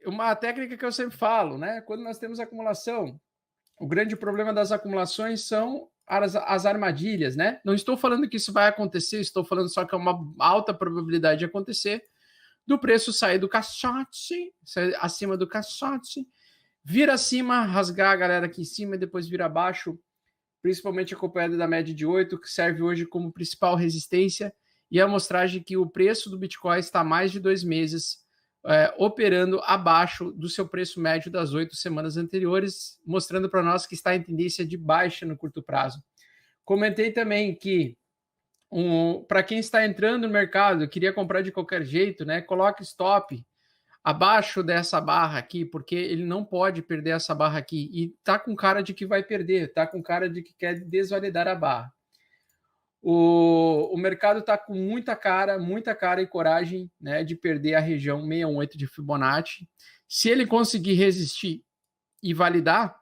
uma técnica que eu sempre falo, né? Quando nós temos acumulação, o grande problema das acumulações são as armadilhas, né? Não estou falando que isso vai acontecer, estou falando só que é uma alta probabilidade de acontecer, do preço sair do caixote, sair acima do caixote, vir acima, rasgar a galera aqui em cima e depois vir abaixo, principalmente acompanhado da média de 8, que serve hoje como principal resistência, e a amostragem que o preço do Bitcoin está há mais de 2 meses operando abaixo do seu preço médio das 8 semanas anteriores, mostrando para nós que está em tendência de baixa no curto prazo. Comentei também que para quem está entrando no mercado, queria comprar de qualquer jeito, né? Coloque stop abaixo dessa barra aqui, porque ele não pode perder essa barra aqui. E tá com cara de que vai perder, tá com cara de que quer desvalidar a barra. O mercado está com muita cara e coragem, né, de perder a região 68 de Fibonacci. Se ele conseguir resistir e validar,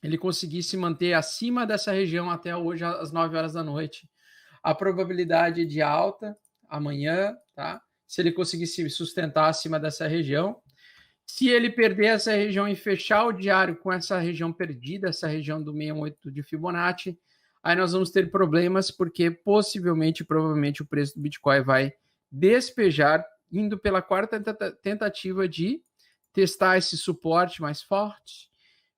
ele conseguir se manter acima dessa região até hoje às 9 horas da noite, a probabilidade de alta amanhã, tá? Se ele conseguir se sustentar acima dessa região. Se ele perder essa região e fechar o diário com essa região perdida, essa região do 68 de Fibonacci, aí nós vamos ter problemas, porque possivelmente, provavelmente, o preço do Bitcoin vai despejar, indo pela quarta tentativa de testar esse suporte mais forte,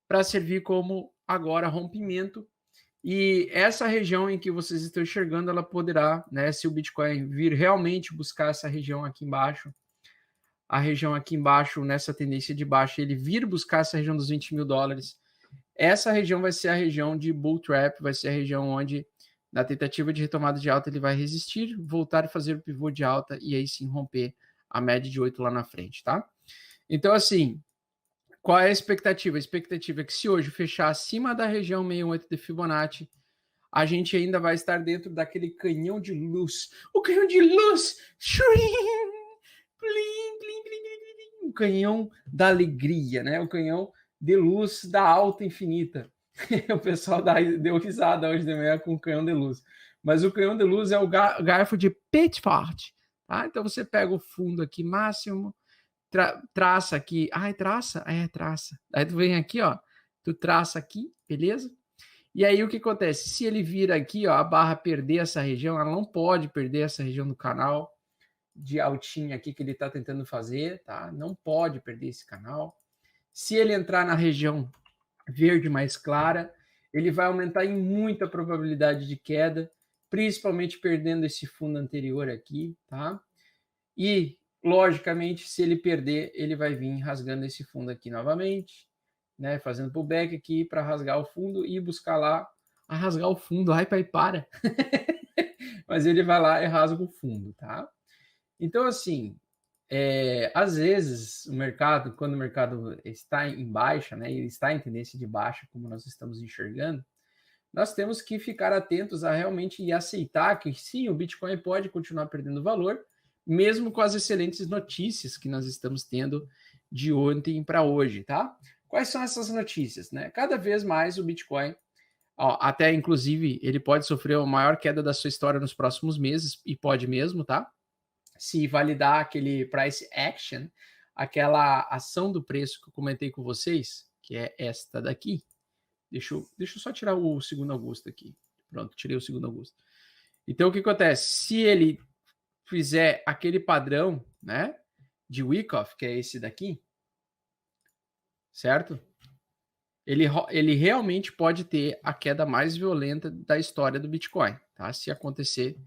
para servir como agora rompimento. E essa região em que vocês estão enxergando, ela poderá, né, se o Bitcoin vir realmente buscar essa região aqui embaixo, a região aqui embaixo, nessa tendência de baixa, ele vir buscar essa região dos 20 mil dólares, essa região vai ser a região de bull trap, vai ser a região onde, na tentativa de retomada de alta, ele vai resistir, voltar a fazer o pivô de alta e aí sim romper a média de 8 lá na frente, tá? Então, assim, qual é a expectativa? A expectativa é que se hoje fechar acima da região 68 de Fibonacci, a gente ainda vai estar dentro daquele canhão de luz. O canhão de luz! O canhão da alegria, né? O canhão de luz da alta infinita. O pessoal deu risada hoje de manhã com o canhão de luz. Mas o canhão de luz é o garfo de Pitchford. Tá? Então você pega o fundo aqui máximo, traça aqui. Ai, traça? É, traça. Aí tu vem aqui, ó. Tu traça aqui, beleza? E aí o que acontece? Se ele vir aqui, ó, a barra perder essa região, ela não pode perder essa região do canal de altinha aqui que ele está tentando fazer, tá? Não pode perder esse canal. Se ele entrar na região verde mais clara, ele vai aumentar em muita probabilidade de queda, principalmente perdendo esse fundo anterior aqui, tá? E, logicamente, se ele perder, ele vai vir rasgando esse fundo aqui novamente, né? Fazendo pullback aqui para rasgar o fundo e buscar lá a rasgar o fundo. Ai, pai, para! Mas ele vai lá e rasga o fundo, tá? Então, assim, às vezes o mercado, quando o mercado está em baixa, né, ele está em tendência de baixa, como nós estamos enxergando, nós temos que ficar atentos a realmente e aceitar que sim, o Bitcoin pode continuar perdendo valor, mesmo com as excelentes notícias que nós estamos tendo de ontem para hoje, tá? Quais são essas notícias, né? Cada vez mais o Bitcoin, ó, até inclusive, ele pode sofrer a maior queda da sua história nos próximos meses, e pode mesmo, tá? Se validar aquele price action, aquela ação do preço que eu comentei com vocês, que é esta daqui. Deixa eu só tirar o segundo Augusto aqui. Pronto, tirei o segundo Augusto. Então, o que acontece? Se ele fizer aquele padrão, né, de Wyckoff, que é esse daqui, certo? Ele realmente pode ter a queda mais violenta da história do Bitcoin, tá? Se acontecer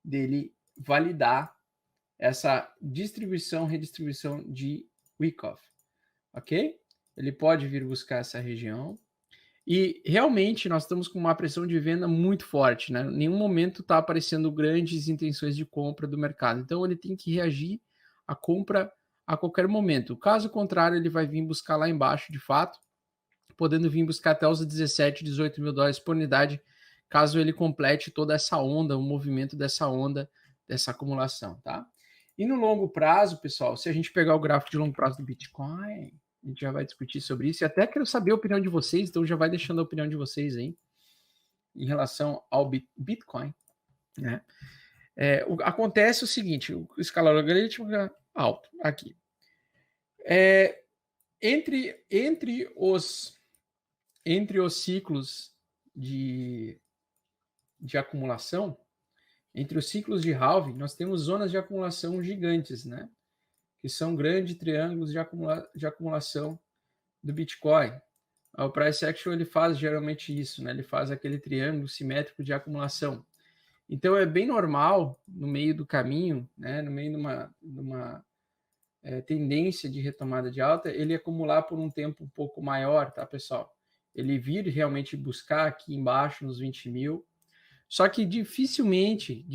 dele validar essa redistribuição de Wyckoff, ok? Ele pode vir buscar essa região. E realmente nós estamos com uma pressão de venda muito forte, né? Em nenhum momento está aparecendo grandes intenções de compra do mercado. Então ele tem que reagir à compra a qualquer momento. Caso contrário, ele vai vir buscar lá embaixo, de fato, podendo vir buscar até os 17, 18 mil dólares por unidade, caso ele complete toda essa onda, o movimento dessa onda, dessa acumulação, tá? E no longo prazo, pessoal, se a gente pegar o gráfico de longo prazo do Bitcoin, a gente já vai discutir sobre isso. E até quero saber a opinião de vocês, então já vai deixando a opinião de vocês aí em relação ao Bitcoin, né? Acontece o seguinte, o escalar logarítmico é alto aqui. Entre os ciclos de acumulação, entre os ciclos de halving, nós temos zonas de acumulação gigantes, né? Que são grandes triângulos de acumulação do Bitcoin. O Price Action ele faz geralmente isso, né? Ele faz aquele triângulo simétrico de acumulação. Então é bem normal, no meio do caminho, né? No meio de uma tendência de retomada de alta, ele acumular por um tempo um pouco maior, tá, pessoal? Ele vir realmente buscar aqui embaixo nos 20 mil. Só que dificilmente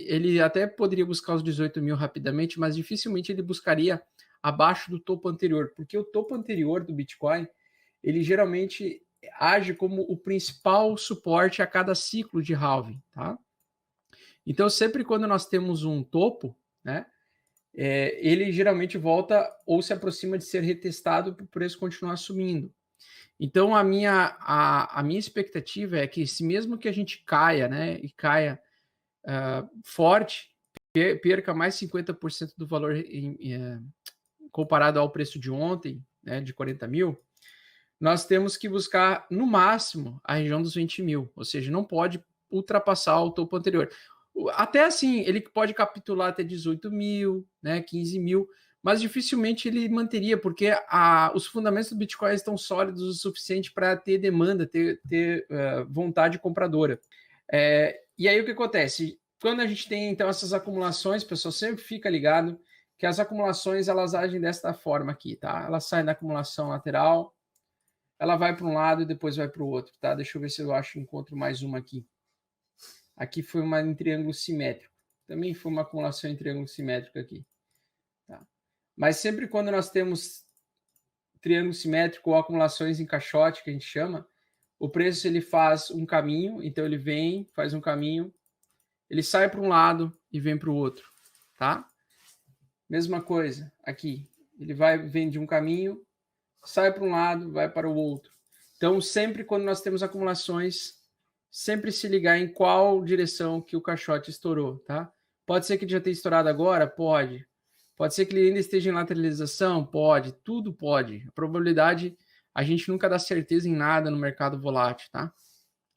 ele até poderia buscar os 18 mil rapidamente, mas dificilmente ele buscaria abaixo do topo anterior, porque o topo anterior do Bitcoin, ele geralmente age como o principal suporte a cada ciclo de halving, tá? Então, sempre quando nós temos um topo, né, ele geralmente volta ou se aproxima de ser retestado para o preço continuar subindo. Então, a minha expectativa é que, se mesmo que a gente caia, né, e caia forte, perca mais 50% do valor comparado ao preço de ontem, né, de 40 mil, nós temos que buscar, no máximo, a região dos 20 mil, ou seja, não pode ultrapassar o topo anterior. Até assim, ele pode capitular até 18 mil, né, 15 mil, mas dificilmente ele manteria, porque os fundamentos do Bitcoin estão sólidos o suficiente para ter demanda, ter vontade compradora. E aí o que acontece? Quando a gente tem, então, essas acumulações, pessoal, sempre fica ligado que as acumulações, elas agem desta forma aqui, tá? Ela sai da acumulação lateral, ela vai para um lado e depois vai para o outro, tá? Deixa eu ver se eu encontro mais uma aqui. Aqui foi uma em triângulo simétrico. Também foi uma acumulação em triângulo simétrico aqui. Tá? Mas sempre quando nós temos triângulo simétrico ou acumulações em caixote, que a gente chama, o preço ele faz um caminho, então ele vem, faz um caminho, ele sai para um lado e vem para o outro, tá? Mesma coisa aqui, ele vem de um caminho, sai para um lado, vai para o outro. Então, sempre quando nós temos acumulações, sempre se ligar em qual direção que o caixote estourou, tá? Pode ser que ele já tenha estourado agora? Pode. Pode ser que ele ainda esteja em lateralização? Pode. Tudo pode. A probabilidade, a gente nunca dá certeza em nada no mercado volátil, tá?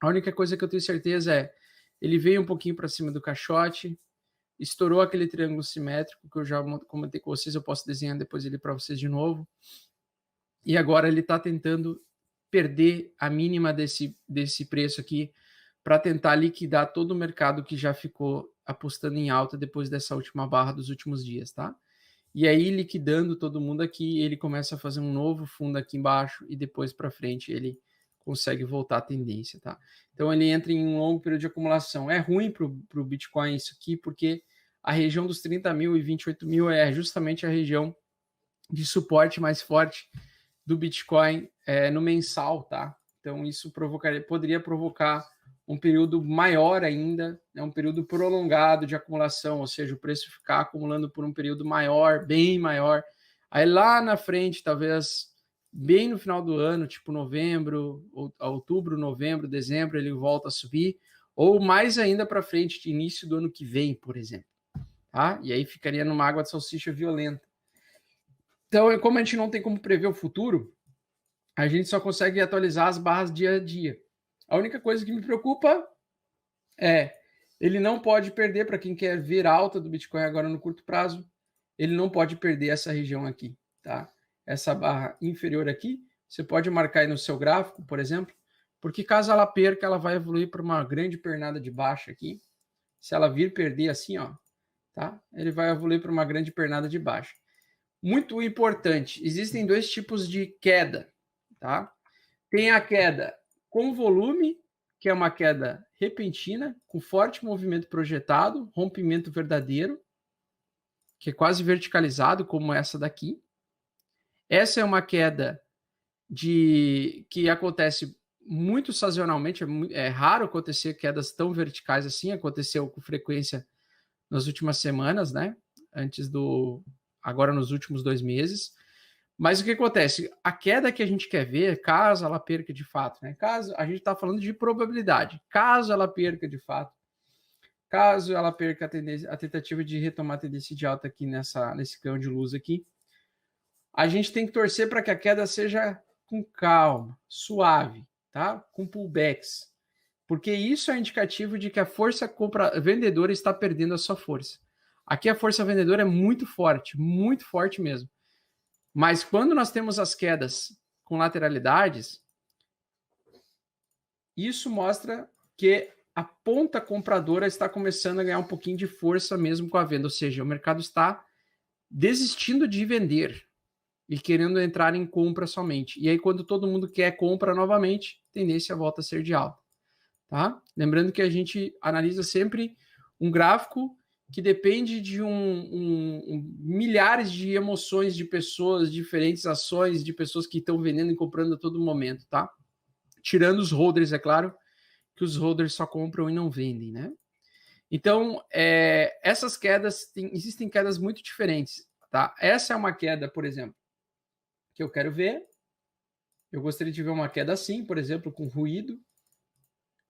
A única coisa que eu tenho certeza é, ele veio um pouquinho para cima do caixote, estourou aquele triângulo simétrico que eu já comentei com vocês, eu posso desenhar depois ele para vocês de novo. E agora ele está tentando perder a mínima desse preço aqui para tentar liquidar todo o mercado que já ficou apostando em alta depois dessa última barra dos últimos dias, tá? E aí, liquidando todo mundo aqui, ele começa a fazer um novo fundo aqui embaixo e depois para frente ele consegue voltar à tendência, tá? Então, ele entra em um longo período de acumulação. É ruim para o Bitcoin isso aqui, porque a região dos 30 mil e 28 mil é justamente a região de suporte mais forte do Bitcoin no mensal, tá? Então, isso poderia provocar um período maior ainda, né, um período prolongado de acumulação, ou seja, o preço ficar acumulando por um período maior, bem maior. Aí lá na frente, talvez bem no final do ano, tipo novembro, outubro, novembro, dezembro, ele volta a subir, ou mais ainda para frente, de início do ano que vem, por exemplo. Tá? E aí ficaria numa água de salsicha violenta. Então, como a gente não tem como prever o futuro, a gente só consegue atualizar as barras dia a dia. A única coisa que me preocupa é ele não pode perder, para quem quer ver alta do Bitcoin agora no curto prazo, ele não pode perder essa região aqui, tá? Essa barra inferior aqui, você pode marcar aí no seu gráfico, por exemplo, porque caso ela perca, ela vai evoluir para uma grande pernada de baixa aqui. Se ela vir perder assim, ó, tá? Ele vai evoluir para uma grande pernada de baixa. Muito importante, existem dois tipos de queda, tá? Tem a queda com volume, que é uma queda repentina, com forte movimento projetado, rompimento verdadeiro, que é quase verticalizado, como essa daqui. Essa é uma queda que acontece muito sazonalmente, é raro acontecer quedas tão verticais assim, aconteceu com frequência nas últimas semanas, né? Agora nos últimos 2 meses. Mas o que acontece? A queda que a gente quer ver, caso ela perca de fato, né? Caso a gente está falando de probabilidade, caso ela perca de fato, caso ela perca a tentativa de retomar a tendência de alta aqui nesse canhão de luz aqui, a gente tem que torcer para que a queda seja com calma, suave, tá? Com pullbacks, porque isso é indicativo de que a força vendedora está perdendo a sua força. Aqui a força vendedora é muito forte mesmo. Mas quando nós temos as quedas com lateralidades, isso mostra que a ponta compradora está começando a ganhar um pouquinho de força mesmo com a venda, ou seja, o mercado está desistindo de vender e querendo entrar em compra somente. E aí, quando todo mundo quer compra novamente, a tendência volta a ser de alta. Tá? Lembrando que a gente analisa sempre um gráfico que depende de milhares de emoções de pessoas, diferentes ações de pessoas que estão vendendo e comprando a todo momento, tá? Tirando os holders, é claro, que os holders só compram e não vendem, né? Então, essas quedas, existem quedas muito diferentes, tá? Essa é uma queda, por exemplo, que eu quero ver. Eu gostaria de ver uma queda assim, por exemplo, com ruído,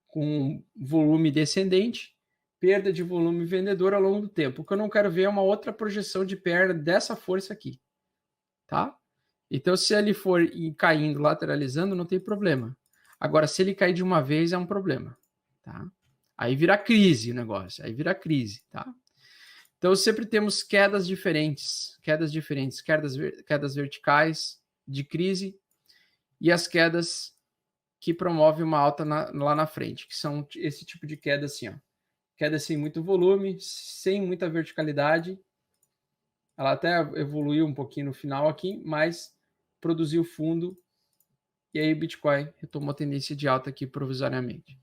com volume descendente, perda de volume vendedor ao longo do tempo. O que eu não quero ver é uma outra projeção de perda dessa força aqui, tá? Então, se ele for caindo, lateralizando, não tem problema. Agora, se ele cair de uma vez, é um problema, tá? Aí vira crise o negócio, aí vira crise, tá? Então, sempre temos quedas diferentes, quedas verticais de crise e as quedas que promovem uma alta lá na frente, que são esse tipo de queda assim, ó. Queda sem muito volume, sem muita verticalidade. Ela até evoluiu um pouquinho no final aqui, mas produziu fundo e aí o Bitcoin retomou a tendência de alta aqui provisoriamente.